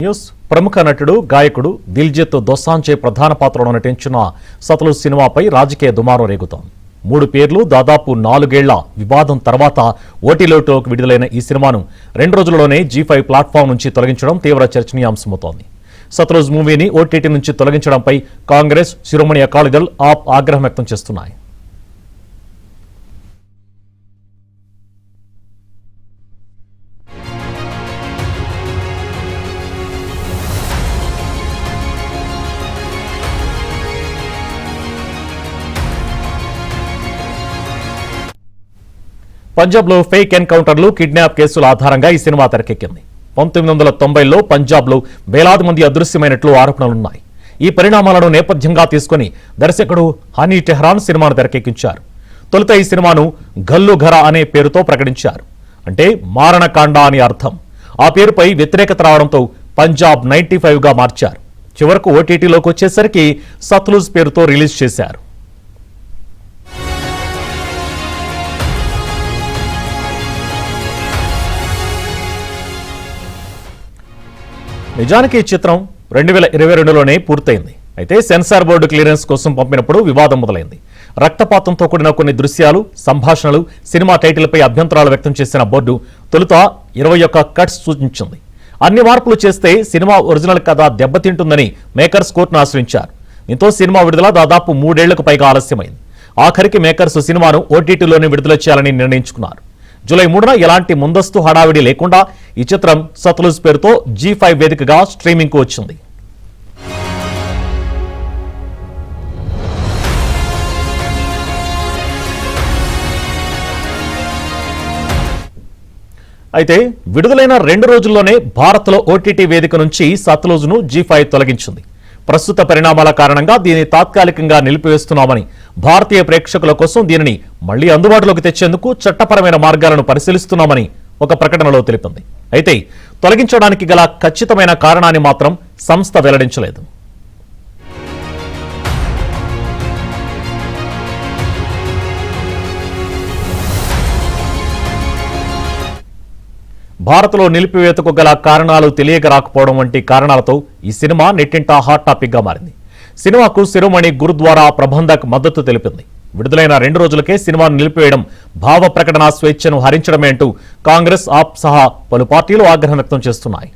News ప్రముఖ నటుడు గాయకుడు దిల్జిత్ దోసాంజే ప్రధాన పాత్రలో నటించిన సత్లూజ్ సినిమాపై రాజకీయ దుమారం రేగుతోంది. 3 పేర్లు దాదాపు 4 ఏళ్ల వివాదం తర్వాత ఓటీటీలోకి విడుదలైన ఈ సినిమాను 2 రోజుల్లోనే G5 ప్లాట్ఫామ్ నుంచి తొలగించడం తీవ్ర చర్చనీయాంశమవుతోంది. సత్లూజ్ మూవీని ఓటీటీ నుంచి తొలగించడంపై కాంగ్రెస్, శిరోమణి అకాలీ దళ్ ఆప్ ఆగ్రహం వ్యక్తం చేస్తున్నాయి. పంజాబ్లో ఫేక్ ఎన్కౌంటర్లు, కిడ్నాప్ కేసుల ఆధారంగా ఈ సినిమా తెరకెక్కింది. 1990లో పంజాబ్లో వేలాది మంది అదృశ్యమైనట్లు ఆరోపణలున్నాయి. ఈ పరిణామాలను నేపథ్యంగా తీసుకుని దర్శకుడు హనీ టెహ్రాన్ సినిమాను తెరకెక్కించారు. తొలుత ఈ సినిమాను గల్లు ఘర అనే పేరుతో ప్రకటించారు. అంటే మారణకాండ అని అర్థం. ఆ పేరుపై వ్యతిరేకత రావడంతో పంజాబ్ 95గా మార్చారు. చివరకు ఓటీటీలోకి వచ్చేసరికి సత్లూజ్ పేరుతో రిలీజ్ చేశారు. నిజానికి ఈ చిత్రం 2022లోనే పూర్తయింది. అయితే సెన్సార్ బోర్డు క్లియరెన్స్ కోసం పంపినప్పుడు వివాదం మొదలైంది. రక్తపాతంతో కూడిన కొన్ని దృశ్యాలు, సంభాషణలు, సినిమా టైటిల్పై అభ్యంతరాలు వ్యక్తం చేసిన బోర్డు తొలుత 21 కట్స్ సూచించింది. అన్ని మార్పులు చేస్తే సినిమా ఒరిజినల్ కథ దెబ్బతింటుందని మేకర్స్ కోర్టును ఆశ్రయించారు. దీంతో సినిమా విడుదల దాదాపు 3 ఏళ్లకు పైగా ఆలస్యమైంది. ఆఖరికి మేకర్స్ సినిమాను ఓటీటీలోనే విడుదల చేయాలని నిర్ణయించుకున్నారు. జూలై 3న ఎలాంటి ముందస్తు హడావిడి లేకుండా ఈ చిత్రం సత్లూజ్ పేరుతో G5 వేదికగా స్ట్రీమింగ్ కు వచ్చింది. అయితే విడుదలైన 2 రోజుల్లోనే భారత్లో ఓటీటీ వేదిక నుంచి సత్లూజ్ ను G5 తొలగించింది. ప్రస్తుత పరిణామాల కారణంగా దీన్ని తాత్కాలికంగా నిలిపివేస్తున్నామని, భారతీయ ప్రేక్షకుల కోసం దీనిని మళ్లీ అందుబాటులోకి తెచ్చేందుకు చట్టపరమైన మార్గాలను పరిశీలిస్తున్నామని ఒక ప్రకటనలో తెలిపింది. అయితే తొలగించడానికి గల ఖచ్చితమైన కారణాన్ని మాత్రం సంస్థ వెల్లడించలేదు. భారత్లో నిలిపివేతకు గల కారణాలు తెలియక రాకపోవడం వంటి కారణాలతో ఈ సినిమా నెట్టింట హాట్ టాపిక్ గా మారింది. సినిమాకు శిరోమణి గురుద్వారా ప్రబంధక్ మద్దతు తెలిపింది. విడుదలైన 2 రోజులకే సినిమాను నిలిపివేయడం భావ ప్రకటన స్వేచ్ఛను హరించడమే అంటూ కాంగ్రెస్, ఆప్ సహా పలు పార్టీలు ఆగ్రహం వ్యక్తం చేస్తున్నాయి.